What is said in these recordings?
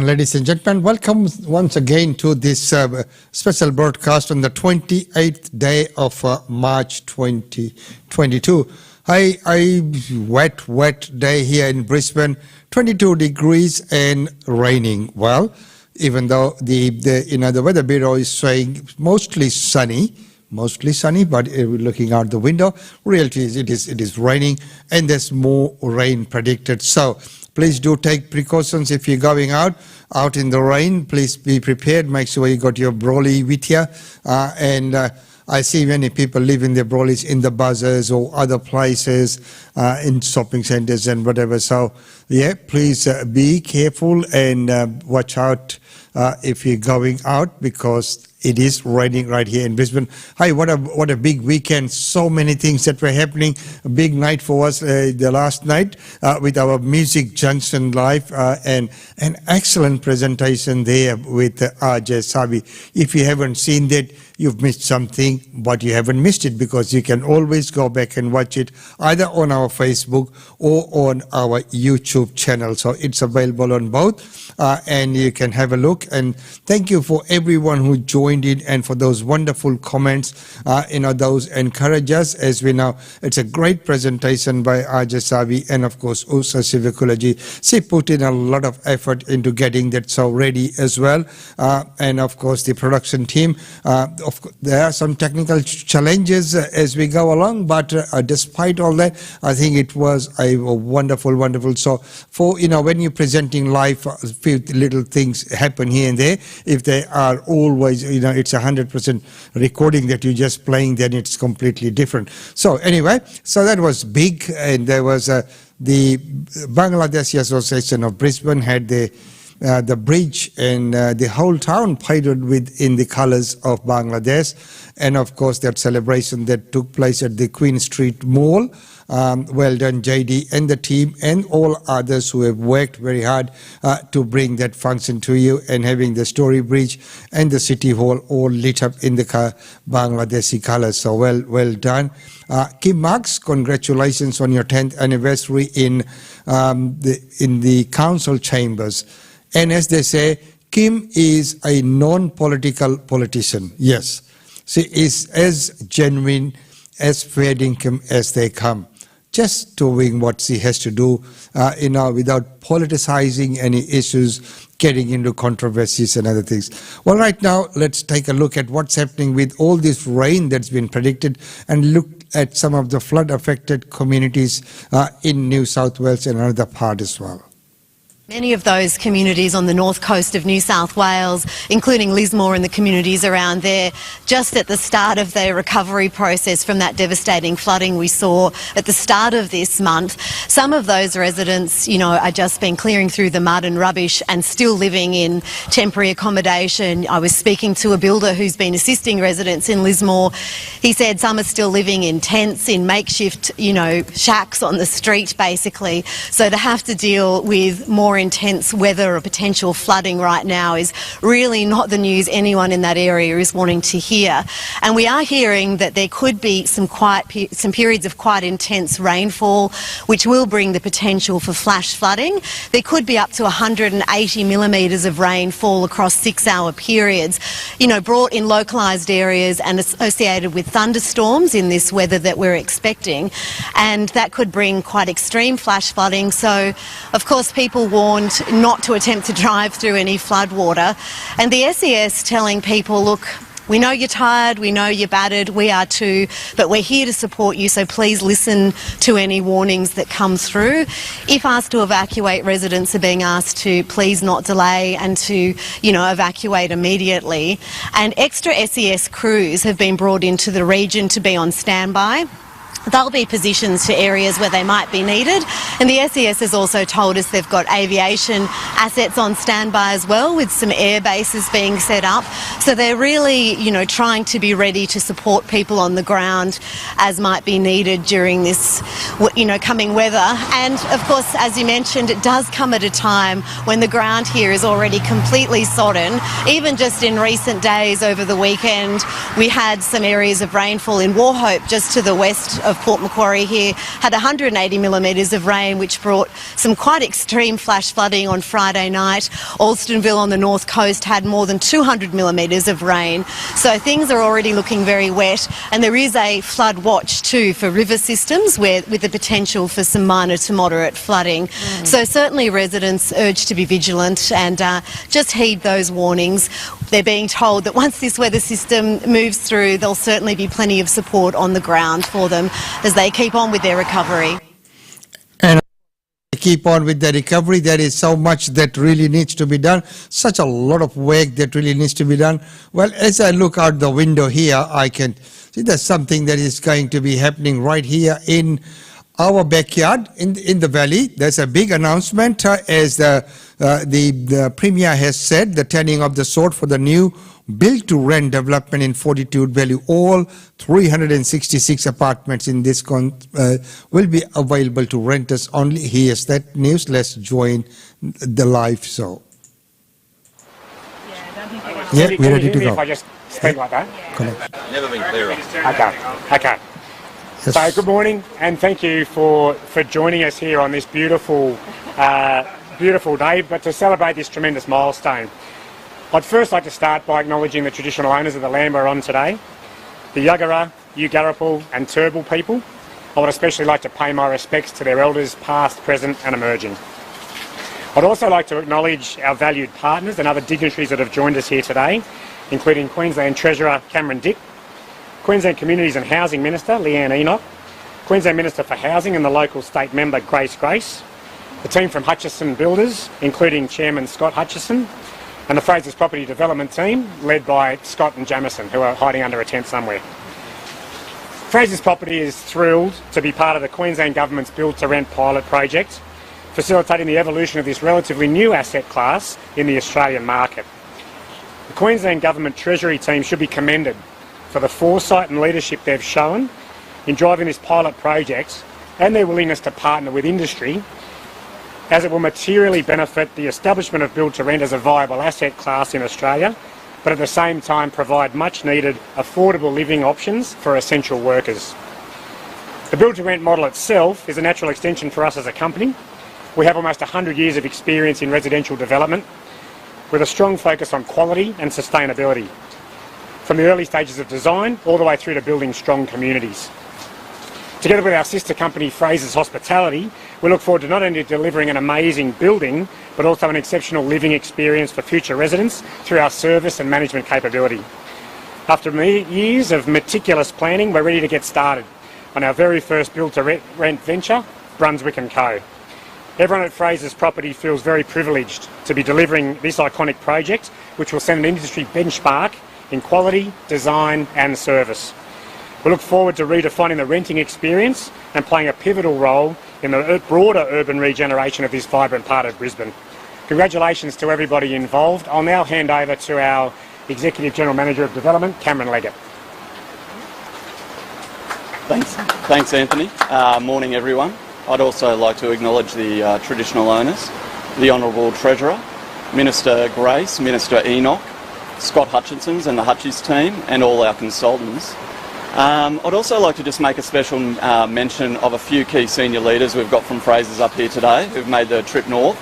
And ladies and gentlemen, welcome once again to this special broadcast on the 28th day of March 2022. Wet day here in Brisbane, 22 degrees and raining. Well, even though the Weather Bureau is saying mostly sunny, but looking out the window, reality is it is raining and there's more rain predicted. So please do take precautions if you're going out in the rain. Please be prepared. Make sure you got your brolly with you. I see many people leaving their brollies in the buzzers or other places, in shopping centres and whatever. So, yeah, please be careful and watch out if you're going out, because it is raining right here in Brisbane. Hi, what a big weekend. So many things that were happening. A big night for us the last night with our Music Junction Live and an excellent presentation there with Ajay Sabi. If you haven't seen that, you've missed something, but you haven't missed it, because you can always go back and watch it either on our Facebook or on our YouTube channel. So it's available on both, and you can have a look. And thank you for everyone who joined in and for those wonderful comments. Those encourage us as we know. It's a great presentation by Ajay Sabi and of course Usha Sivakulaji. She put in a lot of effort into getting that so ready as well. And of course the production team. There are some technical challenges as we go along, but despite all that, I think it was a wonderful. So for when you're presenting live, a few little things happen here and there. If they are always it's 100% recording that you're just playing, then it's completely different. So anyway, so that was big, and there was the Bangladeshi Association of Brisbane had the bridge and the whole town painted in the colors of Bangladesh, and of course that celebration that took place at the Queen Street Mall. Well done, JD and the team and all others who have worked very hard to bring that function to you, and having the Story Bridge and the City Hall all lit up in the Bangladeshi colors. So well done. Kim Marks, congratulations on your 10th anniversary in the council chambers. And as they say, Kim is a non-political politician. Yes, she is as genuine, as fair income as they come. Just doing what she has to do, without politicizing any issues, getting into controversies and other things. Well, right now, let's take a look at what's happening with all this rain that's been predicted, and look at some of the flood-affected communities in New South Wales and another part as well. Many of those communities on the north coast of New South Wales, including Lismore and the communities around there, just at the start of their recovery process from that devastating flooding we saw at the start of this month. Some of those residents, are just been clearing through the mud and rubbish and still living in temporary accommodation. I was speaking to a builder who's been assisting residents in Lismore. He said some are still living in tents, in makeshift, shacks on the street, basically. So to have to deal with more intense weather or potential flooding right now is really not the news anyone in that area is wanting to hear. And we are hearing that there could be some periods of quite intense rainfall, which will bring the potential for flash flooding. There could be up to 180 millimetres of rainfall across 6-hour periods, brought in localised areas and associated with thunderstorms in this weather that we're expecting. And that could bring quite extreme flash flooding. So, of course, people warned not to attempt to drive through any flood water. And the SES telling people, look, we know you're tired, we know you're battered, we are too, but we're here to support you, so please listen to any warnings that come through. If asked to evacuate, residents are being asked to please not delay and to, evacuate immediately. And extra SES crews have been brought into the region to be on standby. They'll be positioned to areas where they might be needed. And the SES has also told us they've got aviation assets on standby as well, with some air bases being set up. So they're really, trying to be ready to support people on the ground as might be needed during this, coming weather. And of course, as you mentioned, it does come at a time when the ground here is already completely sodden. Even just in recent days over the weekend, we had some areas of rainfall in Wauchope, just to the west of Port Macquarie here had 180 millimetres of rain, which brought some quite extreme flash flooding on Friday night. Alstonville on the north coast had more than 200 millimetres of rain. So things are already looking very wet, and there is a flood watch too for river systems with the potential for some minor to moderate flooding. So certainly residents urged to be vigilant and just heed those warnings. They're being told that once this weather system moves through, there'll certainly be plenty of support on the ground for them as they keep on with their recovery. And keep on with the recovery. There is so much that really needs to be done, such a lot of work that really needs to be done. Well, as I look out the window here, I can see there's something that is going to be happening right here in our backyard in the valley. There's a big announcement as the Premier has said, the turning of the sword for the new build-to-rent development in Fortitude Valley. All 366 apartments in this will be available to renters only. Here's that news. Let's join the live show. Yeah, we're ready to go. If I just speak like that? Correct. Never been clearer. Okay. Yes. So good morning, and thank you for joining us here on this beautiful day, but to celebrate this tremendous milestone. I'd first like to start by acknowledging the traditional owners of the land we're on today, the Yuggera, Yugarapul and Turrbal people. I would especially like to pay my respects to their elders past, present and emerging. I'd also like to acknowledge our valued partners and other dignitaries that have joined us here today, including Queensland Treasurer Cameron Dick, Queensland Communities and Housing Minister Leanne Enoch, Queensland Minister for Housing and the local state member Grace, the team from Hutchison Builders, including Chairman Scott Hutchison, and the Fraser's Property Development team, led by Scott and Jamison, who are hiding under a tent somewhere. Fraser's Property is thrilled to be part of the Queensland Government's Build to Rent pilot project, facilitating the evolution of this relatively new asset class in the Australian market. The Queensland Government Treasury team should be commended for the foresight and leadership they've shown in driving this pilot project and their willingness to partner with industry, as it will materially benefit the establishment of build to rent as a viable asset class in Australia, but at the same time provide much needed affordable living options for essential workers. The build to rent model itself is a natural extension for us as a company. We have almost 100 years of experience in residential development with a strong focus on quality and sustainability, from the early stages of design all the way through to building strong communities. Together with our sister company Fraser's Hospitality, we look forward to not only delivering an amazing building, but also an exceptional living experience for future residents through our service and management capability. After years of meticulous planning, we're ready to get started on our very first build-to-rent venture, Brunswick & Co. Everyone at Fraser's Property feels very privileged to be delivering this iconic project, which will set an industry benchmark in quality, design and service. We look forward to redefining the renting experience and playing a pivotal role in the broader urban regeneration of this vibrant part of Brisbane. Congratulations to everybody involved. I'll now hand over to our Executive General Manager of Development, Cameron Leggett. Thanks Anthony. Morning everyone. I'd also like to acknowledge the traditional owners, the Honourable Treasurer, Minister Grace, Minister Enoch, Scott Hutchinson's and the Hutchies team and all our consultants. I'd also like to just make a special mention of a few key senior leaders we've got from Fraser's up here today who've made the trip north.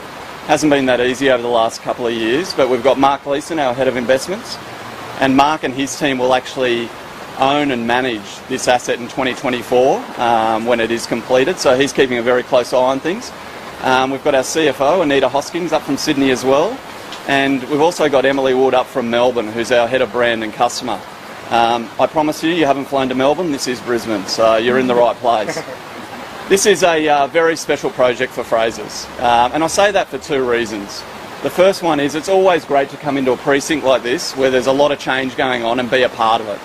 Hasn't been that easy over the last couple of years, but we've got Mark Gleeson, our Head of Investments, and Mark and his team will actually own and manage this asset in 2024 when it is completed, so he's keeping a very close eye on things. We've got our CFO, Anita Hoskins, up from Sydney as well, and we've also got Emily Wood up from Melbourne, who's our Head of Brand and Customer. I promise you haven't flown to Melbourne, this is Brisbane, so you're in the right place. This is a very special project for Fraser's, and I say that for two reasons. The first one is it's always great to come into a precinct like this where there's a lot of change going on and be a part of it.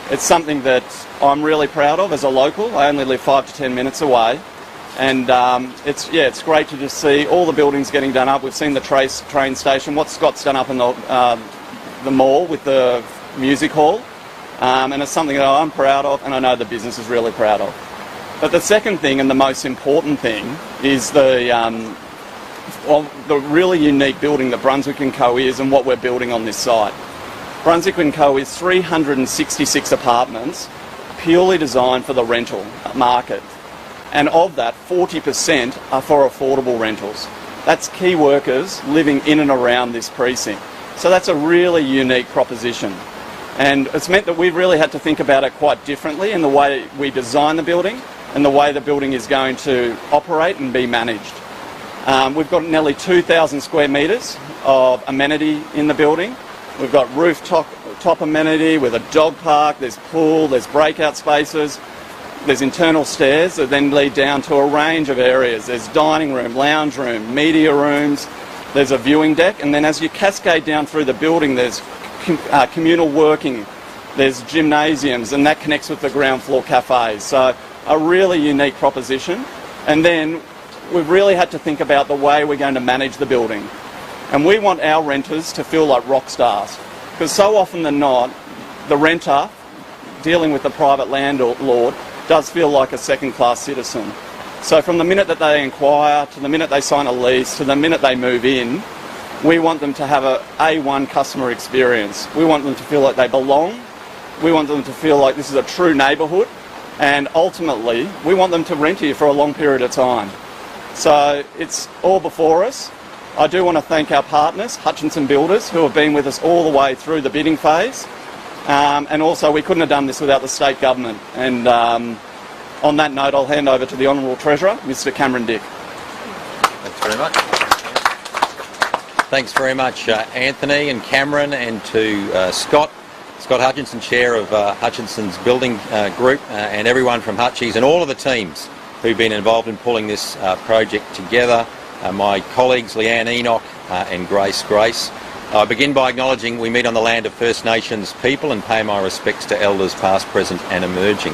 It's something that I'm really proud of as a local. I only live 5 to 10 minutes away, and it's great to just see all the buildings getting done up. We've seen the train station, what Scott's done up in the mall with the music hall, and it's something that I'm proud of and I know the business is really proud of. But the second thing and the most important thing is the really unique building that Brunswick & Co is and what we're building on this site. Brunswick & Co is 366 apartments purely designed for the rental market. And of that, 40% are for affordable rentals. That's key workers living in and around this precinct. So that's a really unique proposition. And it's meant that we've really had to think about it quite differently in the way we design the building and the way the building is going to operate and be managed. We've got nearly 2,000 square metres of amenity in the building. We've got rooftop amenity with a dog park, there's pool, there's breakout spaces, there's internal stairs that then lead down to a range of areas. There's dining room, lounge room, media rooms, there's a viewing deck, and then as you cascade down through the building there's communal working, there's gymnasiums, and that connects with the ground floor cafes. So a really unique proposition. And then we've really had to think about the way we're going to manage the building. And we want our renters to feel like rock stars. Because so often than not, the renter, dealing with the private landlord, does feel like a second-class citizen. So from the minute that they inquire, to the minute they sign a lease, to the minute they move in, we want them to have a A1 customer experience. We want them to feel like they belong. We want them to feel like this is a true neighbourhood. And ultimately, we want them to rent here for a long period of time. So it's all before us. I do want to thank our partners, Hutchinson Builders, who have been with us all the way through the bidding phase. And also, we couldn't have done this without the state government. And on that note, I'll hand over to the Honourable Treasurer, Mr. Cameron Dick. Thanks very much. Thanks very much, Anthony and Cameron, and to Scott Hutchinson, Chair of Hutchinson's Building Group, and everyone from Hutchies and all of the teams who've been involved in pulling this project together. My colleagues Leanne Enoch and Grace. I begin by acknowledging we meet on the land of First Nations people and pay my respects to elders past, present and emerging.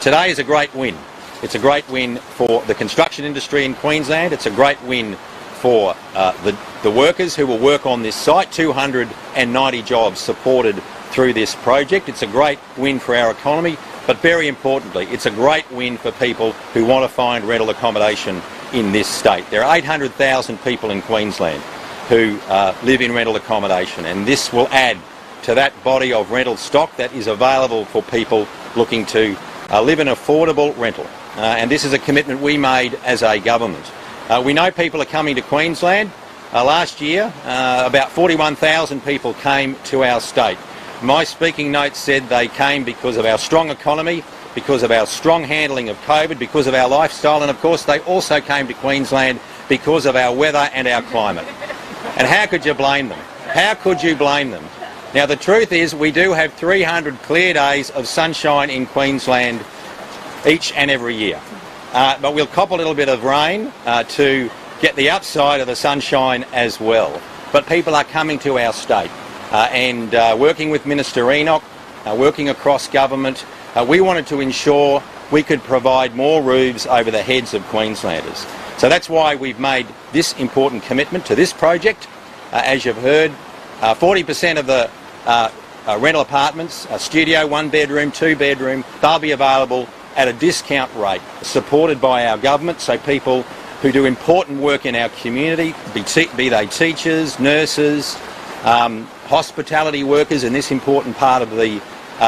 Today is a great win. It's a great win for the construction industry in Queensland. It's a great win for the workers who will work on this site, 290 jobs supported through this project. It's a great win for our economy, but very importantly, it's a great win for people who want to find rental accommodation in this state. There are 800,000 people in Queensland who live in rental accommodation, and this will add to that body of rental stock that is available for people looking to live in affordable rental. And this is a commitment we made as a government. We know people are coming to Queensland. Last year, about 41,000 people came to our state. My speaking notes said they came because of our strong economy, because of our strong handling of COVID, because of our lifestyle, and of course they also came to Queensland because of our weather and our climate. And how could you blame them? How could you blame them? Now the truth is we do have 300 clear days of sunshine in Queensland each and every year. But we'll cop a little bit of rain to get the upside of the sunshine as well. But people are coming to our state and working with Minister Enoch, working across government, we wanted to ensure we could provide more roofs over the heads of Queenslanders. So that's why we've made this important commitment to this project. As you've heard, 40% of the rental apartments, a studio, 1 bedroom, 2 bedroom, they'll be available at a discount rate, supported by our government, so people who do important work in our community, be they teachers, nurses, hospitality workers in this important part of the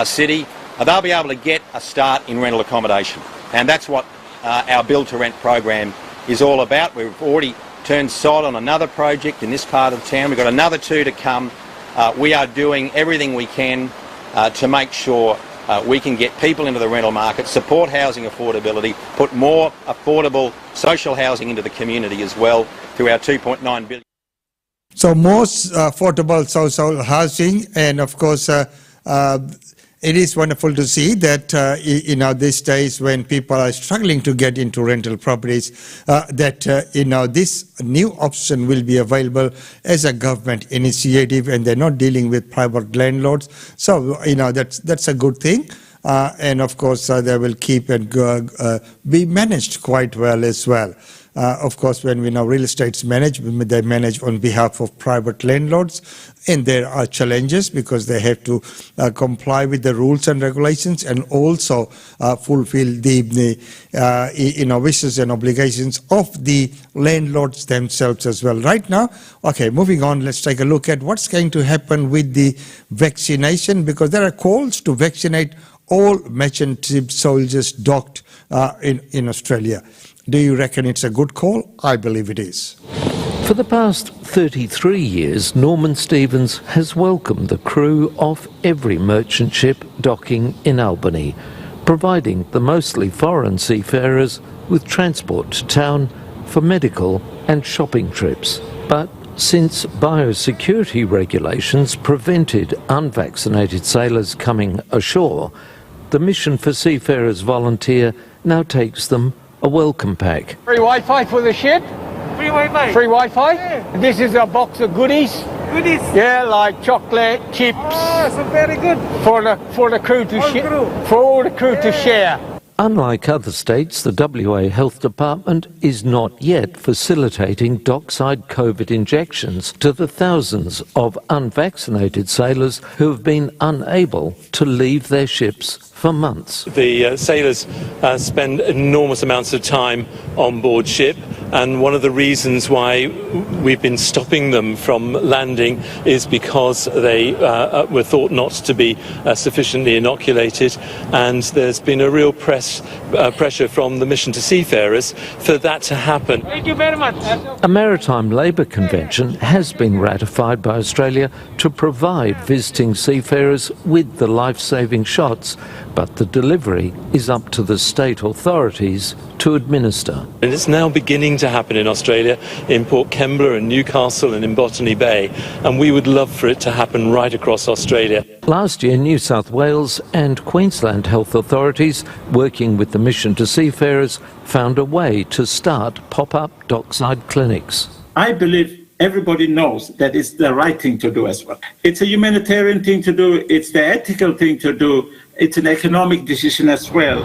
city, they'll be able to get a start in rental accommodation. And that's what our Build to Rent program is all about. We've already turned sod on another project in this part of town. We've got another 2 to come. We are doing everything we can to make sure we can get people into the rental market, support housing affordability, put more affordable social housing into the community as well through our $2.9 billion. So more affordable social housing, and of course it is wonderful to see that these days when people are struggling to get into rental properties, that this new option will be available as a government initiative, and they're not dealing with private landlords. So that's a good thing, and of course they will keep and be managed quite well as well. Of course, when we know real estate's managed, they manage on behalf of private landlords, and there are challenges because they have to comply with the rules and regulations and also fulfill the wishes and obligations of the landlords themselves as well. Right now, okay, moving on, let's take a look at what's going to happen with the vaccination, because there are calls to vaccinate all merchant ship soldiers docked in Australia. Do you reckon it's a good call? I believe it is. For the past 33 years, Norman Stevens has welcomed the crew of every merchant ship docking in Albany, providing the mostly foreign seafarers with transport to town for medical and shopping trips. But since biosecurity regulations prevented unvaccinated sailors coming ashore, the Mission for Seafarers volunteer now takes them a welcome pack. Free Wi-Fi for the ship. Free Wi-Fi? Free Wi-fi. Yeah. This is a box of goodies. Goodies? Yeah, like chocolate, chips. Oh, so very good. For the crew to share. For all the crew to share. Unlike other states, the WA Health Department is not yet facilitating dockside COVID injections to the thousands of unvaccinated sailors who have been unable to leave their ships for months. The sailors spend enormous amounts of time on board ship, and one of the reasons why we've been stopping them from landing is because they were thought not to be sufficiently inoculated, and there's been a real pressure from the Mission to Seafarers for that to happen. Thank you very much. A Maritime Labour Convention has been ratified by Australia to provide visiting seafarers with the life-saving shots, but the delivery is up to the state authorities to administer. And it's now beginning to happen in Australia, in Port Kembla and Newcastle and in Botany Bay, and we would love for it to happen right across Australia. Last year, New South Wales and Queensland health authorities, working with the Mission to Seafarers, found a way to start pop-up dockside clinics. I believe everybody knows that it's the right thing to do as well. It's a humanitarian thing to do, it's the ethical thing to do, it's an economic decision as well.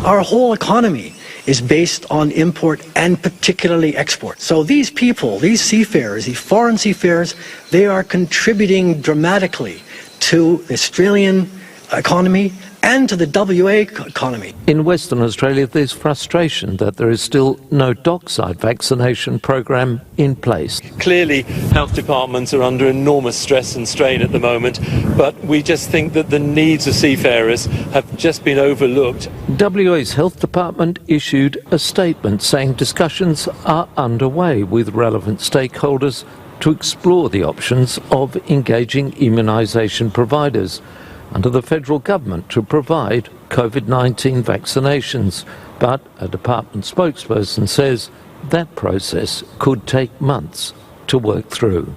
Our whole economy is based on import and particularly export. So these people, these seafarers, these foreign seafarers, they are contributing dramatically to the Australian economy and to the WA economy. In Western Australia, there's frustration that there is still no dockside vaccination program in place. Clearly, health departments are under enormous stress and strain at the moment, but we just think that the needs of seafarers have just been overlooked. WA's health department issued a statement saying discussions are underway with relevant stakeholders to explore the options of engaging immunisation providers under the federal government to provide COVID-19 vaccinations. But a department spokesperson says that process could take months to work through.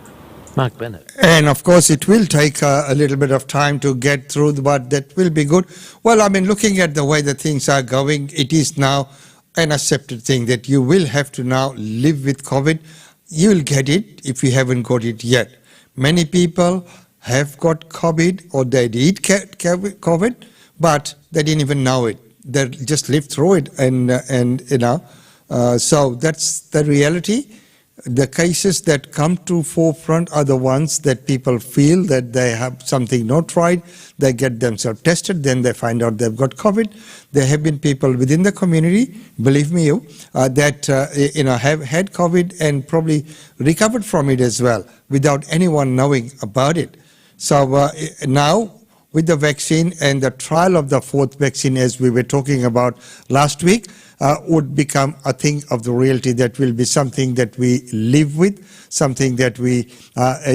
Mark Bennett. And of course, it will take a little bit of time to get through, but that will be good. Well, I mean, looking at the way the things are going, it is now an accepted thing that you will have to now live with COVID. You'll get it if you haven't got it yet. Many people have got COVID or they did get COVID, but they didn't even know it. They just lived through it, and you know, so that's the reality. The cases that come to forefront are the ones that people feel that they have something not right. They get themselves tested, then they find out they've got COVID. There have been people within the community, believe me, that you know, have had COVID and probably recovered from it as well without anyone knowing about it. So now, with the vaccine and the trial of the fourth vaccine, as we were talking about last week, would become a thing of the reality that will be something that we live with, something that we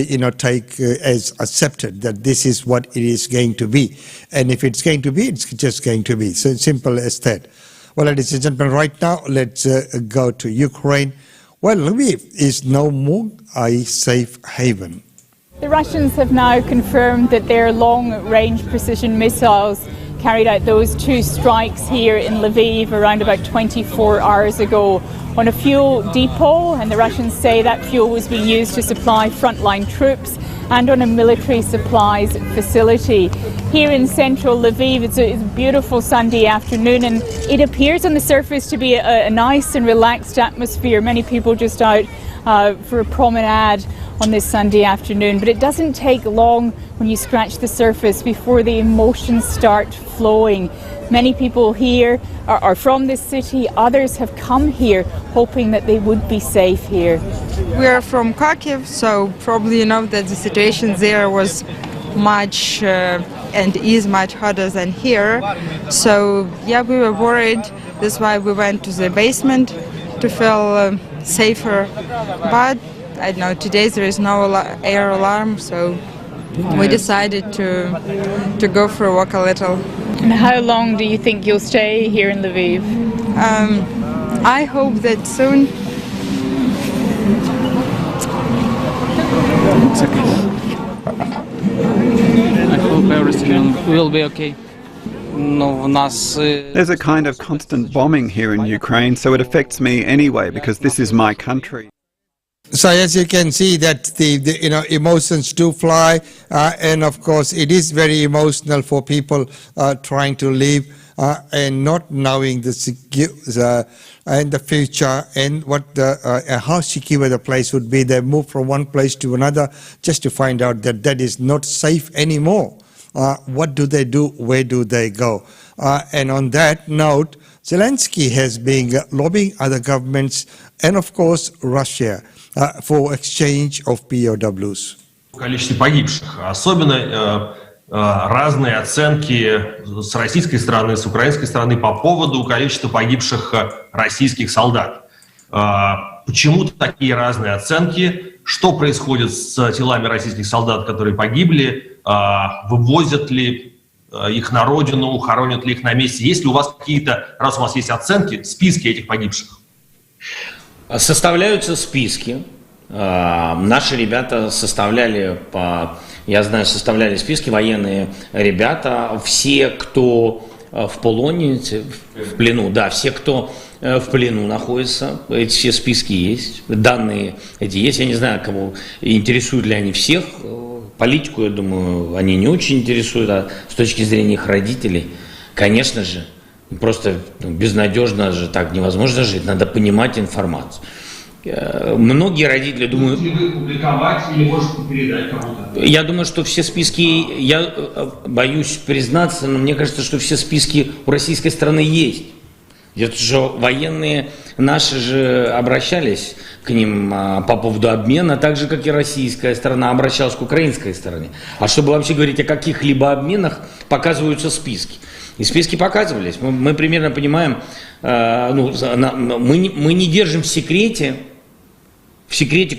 you know, take as accepted, that this is what it is going to be. And if it's going to be, it's just going to be. So simple as that. Well, ladies and gentlemen, right now, let's go to Ukraine. Well, Lviv is no more a safe haven. The Russians have now confirmed that their long-range precision missiles carried out those two strikes here in Lviv around about 24 hours ago on a fuel depot, and the Russians say that fuel was being used to supply frontline troops, and on a military supplies facility. Here in central Lviv, it's a beautiful Sunday afternoon, and it appears on the surface to be a nice and relaxed atmosphere. Many people just out for a promenade on this Sunday afternoon, but it doesn't take long when you scratch the surface before the emotions start flowing. Many people here are from this city, others have come here hoping that they would be safe here. We are from Kharkiv, so probably you know that the situation there was much and is much hotter than here. So yeah, we were worried. That's why we went to the basement to feel safer. But I don't know, today there is no air alarm, so we decided to go for a walk a little. And how long do you think you'll stay here in Lviv? I hope that soon. It's okay. I hope everything will be okay. There's a kind of constant bombing here in Ukraine, so it affects me anyway because this is my country. So as you can see that the emotions do fly, and of course it is very emotional for people trying to live and not knowing and the future and what how secure the place would be. They move from one place to another just to find out that that is not safe anymore. What do they do? Where do they go? And on that note, Zelensky has been lobbying other governments and of course Russia for exchange of POWs. Количество погибших. Особенно разные оценки с российской стороны, с украинской стороны по поводу количества погибших российских солдат. Почему такие разные оценки? Что происходит с телами российских солдат, которые погибли? Вывозят ли их на родину, хоронят ли их на месте? Есть ли у вас какие-то, раз у вас есть оценки, списки этих погибших? Составляются списки. Наши ребята составляли, я знаю, составляли списки, военные ребята, все, кто в полоне, в плену, да, все, кто в плену находится, эти все списки есть, данные эти есть. Я не знаю, кого интересуют ли они всех. Политику, я думаю, они не очень интересуют, а с точки зрения их родителей, конечно же, просто безнадежно же, так невозможно жить, надо понимать информацию. Многие родители думают... Можете ли вы публиковать или можете передать кому-то? Я думаю, что все списки, я боюсь признаться, но мне кажется, что все списки у российской стороны есть. Дело в том, что военные наши же обращались к ним по поводу обмена, так же, как и российская сторона обращалась к украинской стороне. А чтобы вообще говорить о каких-либо обменах, показываются списки. И списки показывались. Мы примерно понимаем, мы не держим в секрете,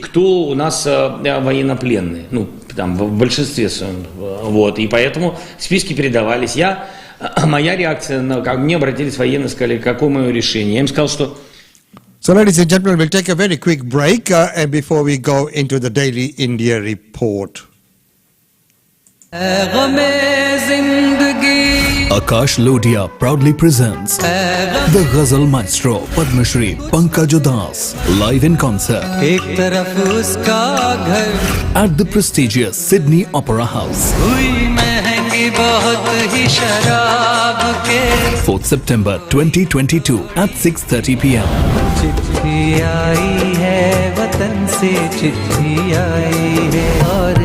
кто у нас военнопленные, там в большинстве своем. Вот. И поэтому списки передавались. Моя реакция, как мне обратились военные, сказали, какое мое решение. Я им сказал, что... So ladies and gentlemen, we'll take a very quick break and before we go into the Daily India report. Akash Lodhia proudly presents the Ghazal Maestro Padma Shri Pankaj Udas live in concert at the prestigious Sydney Opera House. 4th September 2022 at 6:30 p.m. चिट्ठी आई है वतन से चिट्ठी आई है और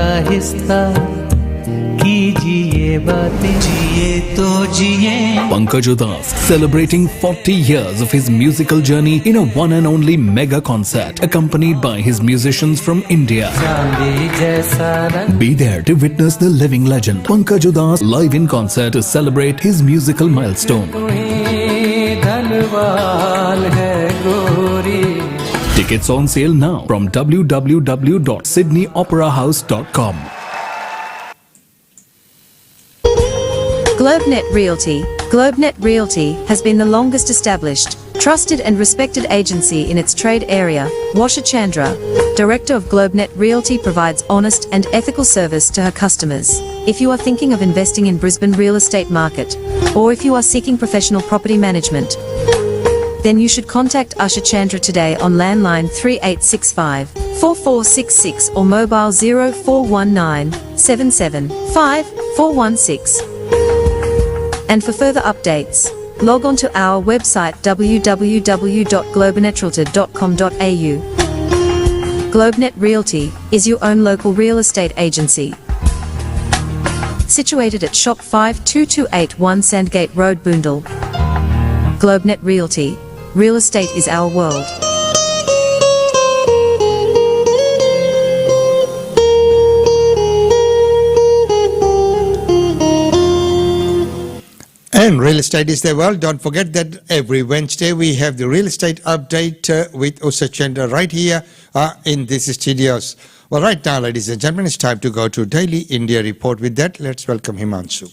आहिस्ता कीजिए बातें जिए तो जिए. Pankaj Udas celebrating 40 years of his musical journey in a one and only mega concert accompanied by his musicians from India. Be there to witness the living legend Pankaj Udas live in concert to celebrate his musical milestone. Tickets on sale now from www.sydneyoperahouse.com. GlobeNet Realty. GlobeNet Realty has been the longest established, trusted and respected agency in its trade area. Washa Chandra, Director of GlobeNet Realty, provides honest and ethical service to her customers. If you are thinking of investing in Brisbane real estate market, or if you are seeking professional property management, then you should contact Asha Chandra today on landline 3865 4466 or mobile 0419 775 416. And for further updates, log on to our website www.globenetralty.com.au. GlobeNet Realty is your own local real estate agency. Situated at Shop 52281 Sandgate Road, Boondall. GlobeNet Realty. Real estate is our world. And real estate is there. Well, don't forget that every Wednesday we have the real estate update with Usha Chandra right here in these studios. Well, right now, ladies and gentlemen, it's time to go to Daily India Report. With that, let's welcome Himanshu.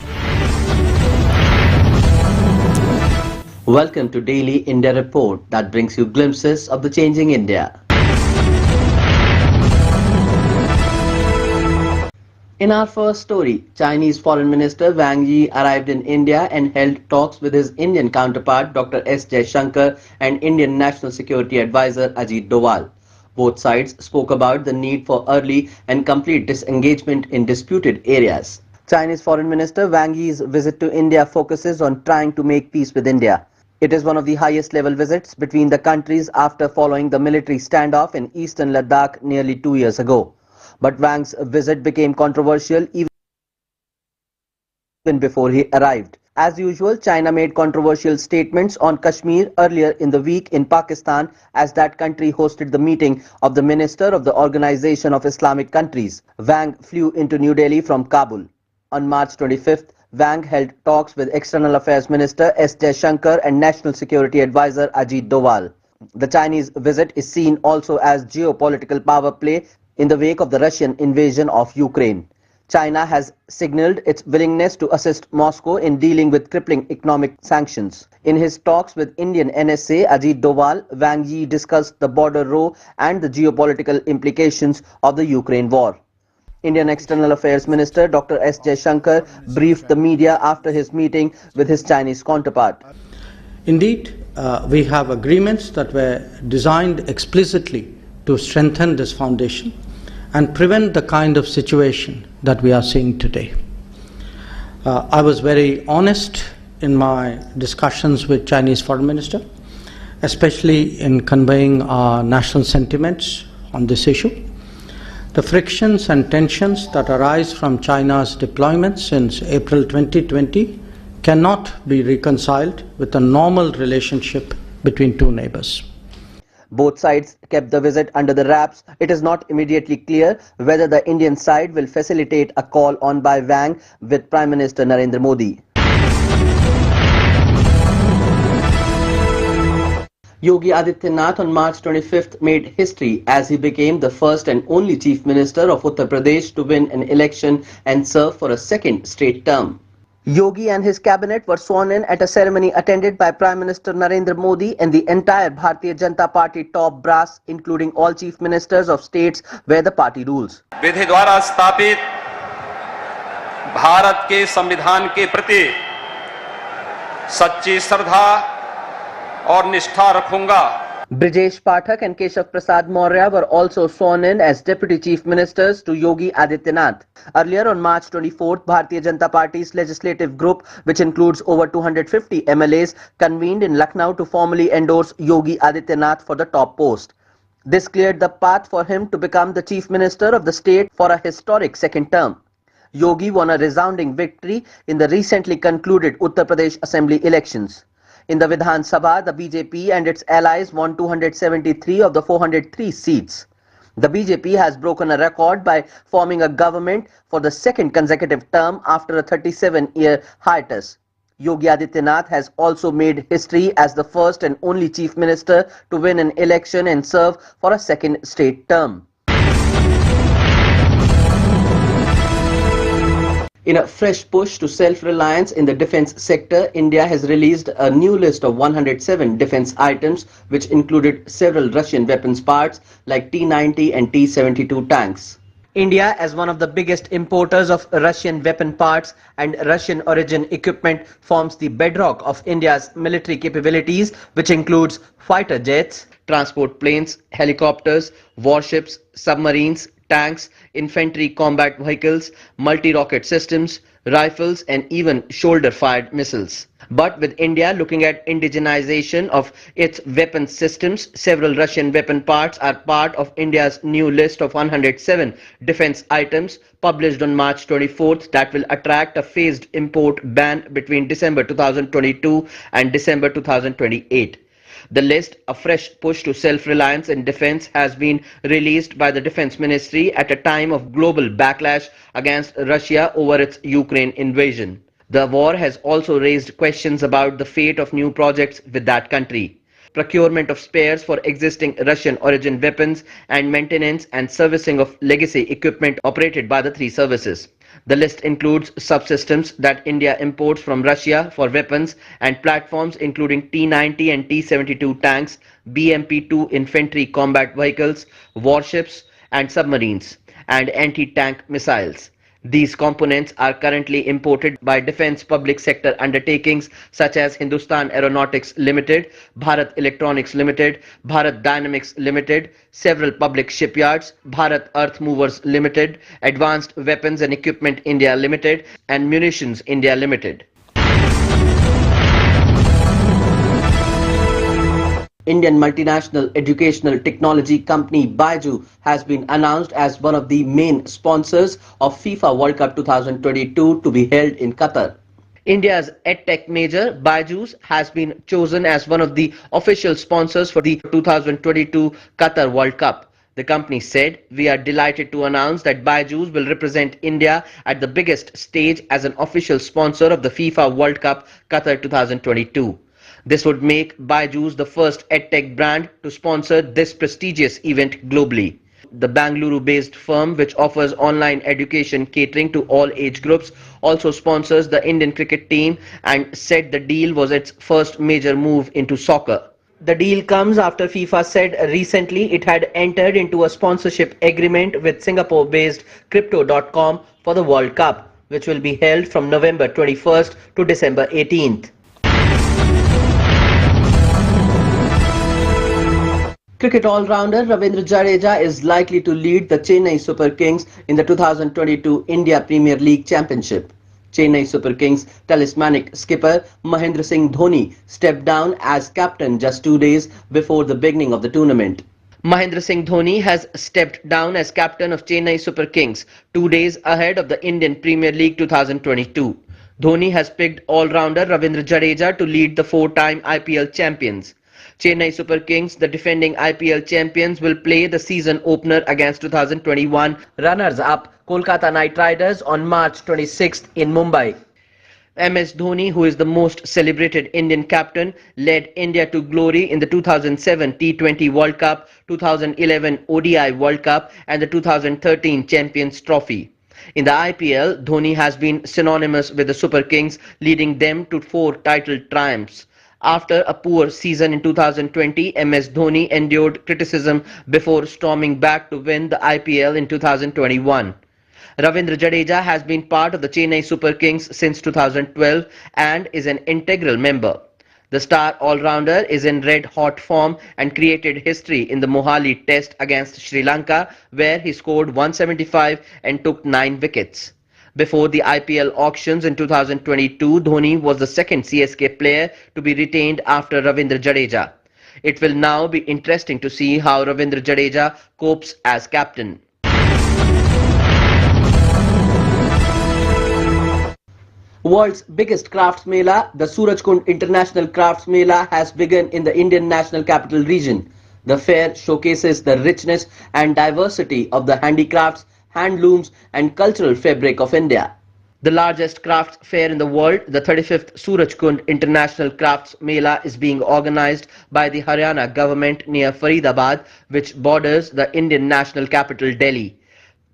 Welcome to Daily India Report that brings you glimpses of the changing India. In our first story, Chinese Foreign Minister Wang Yi arrived in India and held talks with his Indian counterpart Dr. S. Jaishankar and Indian National Security Advisor Ajit Doval. Both sides spoke about the need for early and complete disengagement in disputed areas. Chinese Foreign Minister Wang Yi's visit to India focuses on trying to make peace with India. It is one of the highest level visits between the countries after following the military standoff in eastern Ladakh nearly 2 years ago. But Wang's visit became controversial even before he arrived. As usual, China made controversial statements on Kashmir earlier in the week in Pakistan as that country hosted the meeting of the Minister of the Organization of Islamic Countries. Wang flew into New Delhi from Kabul. On March 25th, Wang held talks with External Affairs Minister S. Jaishankar and National Security Advisor Ajit Doval. The Chinese visit is seen also as geopolitical power play in the wake of the Russian invasion of Ukraine. China has signaled its willingness to assist Moscow in dealing with crippling economic sanctions. In his talks with Indian NSA Ajit Doval, Wang Yi discussed the border row and the geopolitical implications of the Ukraine war. Indian External Affairs Minister Dr. S. Jaishankar briefed the media after his meeting with his Chinese counterpart. Indeed, we have agreements that were designed explicitly to strengthen this foundation and prevent the kind of situation that we are seeing today. I was very honest in my discussions with Chinese Foreign Minister, especially in conveying our national sentiments on this issue. The frictions and tensions that arise from China's deployment since April 2020 cannot be reconciled with a normal relationship between two neighbors. Both sides kept the visit under the wraps. It is not immediately clear whether the Indian side will facilitate a call on by Wang with Prime Minister Narendra Modi. Yogi Adityanath on March 25th made history as he became the first and only Chief Minister of Uttar Pradesh to win an election and serve for a second straight term. Yogi and his cabinet were sworn in at a ceremony attended by Prime Minister Narendra Modi and the entire Bharatiya Janata Party top brass, including all chief ministers of states where the party rules. विधि द्वारा स्थापित भारत के संविधान के प्रति सच्ची श्रद्धा और निष्ठा रखूंगा. Brijesh Pathak and Keshav Prasad Maurya were also sworn in as Deputy Chief Ministers to Yogi Adityanath. Earlier on March 24th, Bharatiya Janata Party's legislative group, which includes over 250 MLAs, convened in Lucknow to formally endorse Yogi Adityanath for the top post. This cleared the path for him to become the Chief Minister of the state for a historic second term. Yogi won a resounding victory in the recently concluded Uttar Pradesh Assembly elections. In the Vidhan Sabha, the BJP and its allies won 273 of the 403 seats. The BJP has broken a record by forming a government for the second consecutive term after a 37-year hiatus. Yogi Adityanath has also made history as the first and only Chief Minister to win an election and serve for a second straight term. In a fresh push to self-reliance in the defense sector, India has released a new list of 107 defense items which included several Russian weapons parts like T-90 and T-72 tanks. India, as one of the biggest importers of Russian weapon parts and Russian origin equipment, forms the bedrock of India's military capabilities, which includes fighter jets, transport planes, helicopters, warships, submarines, tanks, infantry combat vehicles, multi-rocket systems, rifles and even shoulder-fired missiles. But with India looking at indigenization of its weapon systems, several Russian weapon parts are part of India's new list of 107 defense items published on March 24th that will attract a phased import ban between December 2022 and December 2028. The list, a fresh push to self-reliance in defense, has been released by the Defense Ministry at a time of global backlash against Russia over its Ukraine invasion. The war has also raised questions about the fate of new projects with that country, procurement of spares for existing Russian origin weapons, and maintenance and servicing of legacy equipment operated by the three services. The list includes subsystems that India imports from Russia for weapons and platforms including T-90 and T-72 tanks, BMP-2 infantry combat vehicles, warships and submarines, and anti-tank missiles. These components are currently imported by defense public sector undertakings such as Hindustan Aeronautics Limited, Bharat Electronics Limited, Bharat Dynamics Limited, several public shipyards, Bharat Earth Movers Limited, Advanced Weapons and Equipment India Limited, and Munitions India Limited. Indian multinational educational technology company Byju has been announced as one of the main sponsors of FIFA World Cup 2022 to be held in Qatar. India's EdTech major Byju's has been chosen as one of the official sponsors for the 2022 Qatar World Cup. The company said, "We are delighted to announce that Byju's will represent India at the biggest stage as an official sponsor of the FIFA World Cup Qatar 2022. This would make Byju's the first EdTech brand to sponsor this prestigious event globally." The Bangalore-based firm, which offers online education catering to all age groups, also sponsors the Indian cricket team and said the deal was its first major move into soccer. The deal comes after FIFA said recently it had entered into a sponsorship agreement with Singapore-based Crypto.com for the World Cup, which will be held from November 21st to December 18th. Cricket all-rounder Ravindra Jadeja is likely to lead the Chennai Super Kings in the 2022 India Premier League Championship. Chennai Super Kings talismanic skipper Mahendra Singh Dhoni stepped down as captain just 2 days before the beginning of the tournament. Mahendra Singh Dhoni has stepped down as captain of Chennai Super Kings 2 days ahead of the Indian Premier League 2022. Dhoni has picked all-rounder Ravindra Jadeja to lead the four-time IPL champions. Chennai Super Kings, the defending IPL champions, will play the season opener against 2021 runners-up Kolkata Knight Riders on March 26th in Mumbai. MS Dhoni, who is the most celebrated Indian captain, led India to glory in the 2007 T20 World Cup, 2011 ODI World Cup and the 2013 Champions Trophy. In the IPL, Dhoni has been synonymous with the Super Kings, leading them to 4 title triumphs. After a poor season in 2020, MS Dhoni endured criticism before storming back to win the IPL in 2021. Ravindra Jadeja has been part of the Chennai Super Kings since 2012 and is an integral member. The star all-rounder is in red-hot form and created history in the Mohali Test against Sri Lanka, where he scored 175 and took 9 wickets. Before the IPL auctions in 2022, Dhoni was the second CSK player to be retained after Ravindra Jadeja. It will now be interesting to see how Ravindra Jadeja copes as captain. World's biggest crafts mela, the Surajkund International Crafts Mela, has begun in the Indian National Capital Region. The fair showcases the richness and diversity of the handicrafts, handlooms and cultural fabric of India. The largest crafts fair in the world, the 35th Surajkund International Crafts Mela, is being organized by the Haryana government near Faridabad, which borders the Indian national capital Delhi.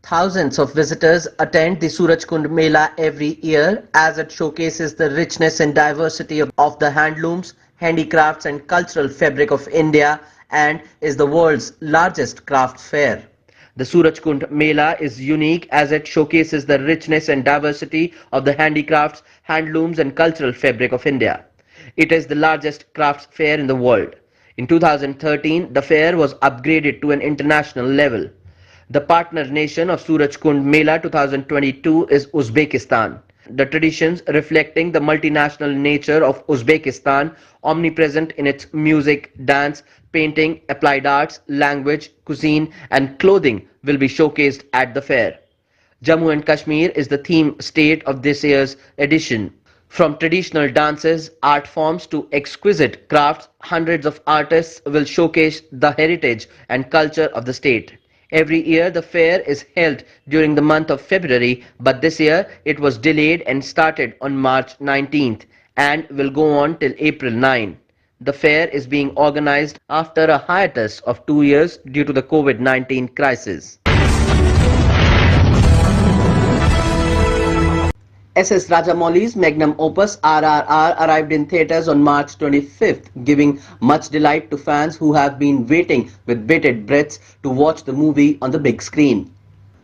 Thousands of visitors attend the Surajkund Mela every year as it showcases the richness and diversity of the handlooms, handicrafts and cultural fabric of India and is the world's largest craft fair. The Surajkund Mela is unique as it showcases the richness and diversity of the handicrafts, handlooms and cultural fabric of India. It is the largest crafts fair in the world. In 2013, the fair was upgraded to an international level. The partner nation of Surajkund Mela 2022 is Uzbekistan. The traditions reflecting the multinational nature of Uzbekistan, omnipresent in its music, dance, painting, applied arts, language, cuisine and clothing, will be showcased at the fair. Jammu and Kashmir is the theme state of this year's edition. From traditional dances, art forms to exquisite crafts, hundreds of artists will showcase the heritage and culture of the state. Every year the fair is held during the month of February, but this year it was delayed and started on March 19th and will go on till April 9. The fair is being organized after a hiatus of 2 years due to the COVID-19 crisis. SS Rajamouli's magnum opus RRR arrived in theatres on March 25th, giving much delight to fans who have been waiting with bated breaths to watch the movie on the big screen.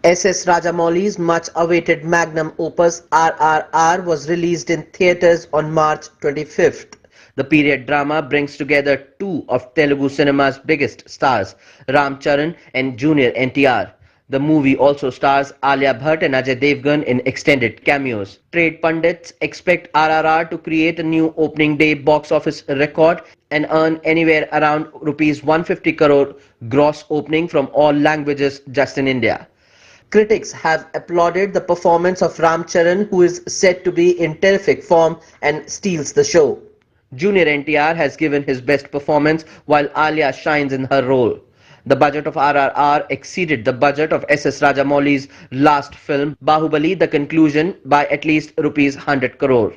SS Rajamouli's much-awaited magnum opus RRR was released in theatres on March 25th. The period drama brings together two of Telugu cinema's biggest stars, Ram Charan and Junior NTR. The movie also stars Alia Bhatt and Ajay Devgan in extended cameos. Trade pundits expect RRR to create a new opening day box office record and earn anywhere around rupees 150 crore gross opening from all languages just in India. Critics have applauded the performance of Ram Charan, who is said to be in terrific form and steals the show. Junior NTR has given his best performance while Alia shines in her role. The budget of RRR exceeded the budget of SS Rajamouli's last film, Bahubali: The Conclusion, by at least rupees 100 crore.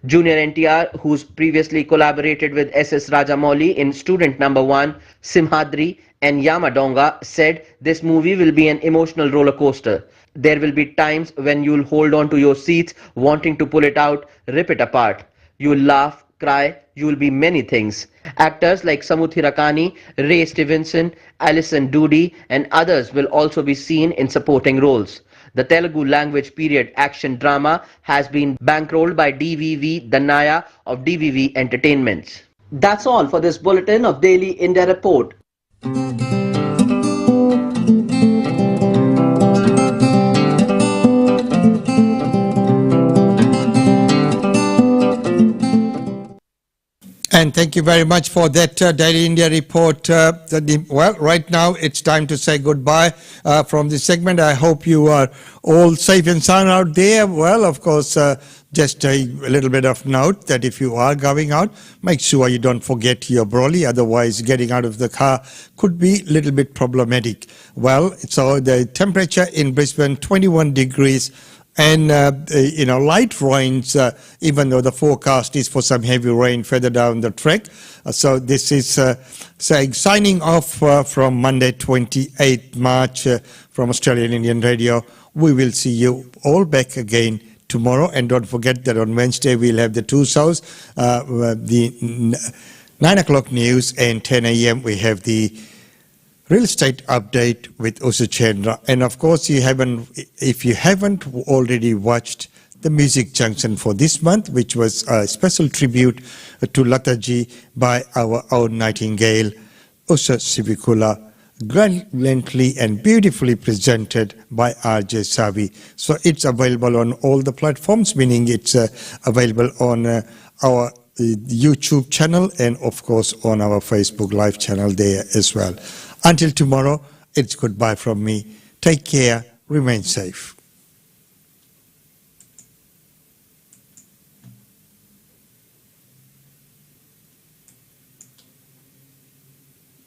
Junior NTR, who's previously collaborated with SS Rajamouli in Student No. 1, Simhadri and Yamadonga, said this movie will be an emotional roller coaster. There will be times when you'll hold on to your seats wanting to pull it out, rip it apart. You'll laugh, cry, you will be many things. Actors like Samudhi Rakani, Ray Stevenson, Alison Doody and others will also be seen in supporting roles. The Telugu language period action drama has been bankrolled by DVV Dannaya of DVV Entertainments. That's all for this bulletin of Daily India Report. And thank you very much for that Daily India report. Well, right now it's time to say goodbye from this segment. I hope you are all safe and sound out there. Well, of course, just a little bit of note that if you are going out, make sure you don't forget your brolly. Otherwise, getting out of the car could be a little bit problematic. Well, so the temperature in Brisbane, 21 degrees. And, light rains, even though the forecast is for some heavy rain further down the track. So this is saying signing off from Monday, 28th March from Australian Indian Radio. We will see you all back again tomorrow. And don't forget that on Wednesday we'll have the two shows, the 9 o'clock news and 10 a.m. we have the real estate update with Usha Chandra. And of course, if you haven't already watched the Music Junction for this month, which was a special tribute to Lataji by our own Nightingale, Usha Sivikula, gallantly and beautifully presented by RJ Savi. So it's available on all the platforms, meaning it's available on our YouTube channel and of course on our Facebook Live channel there as well. Until tomorrow, it's goodbye from me. Take care, remain safe.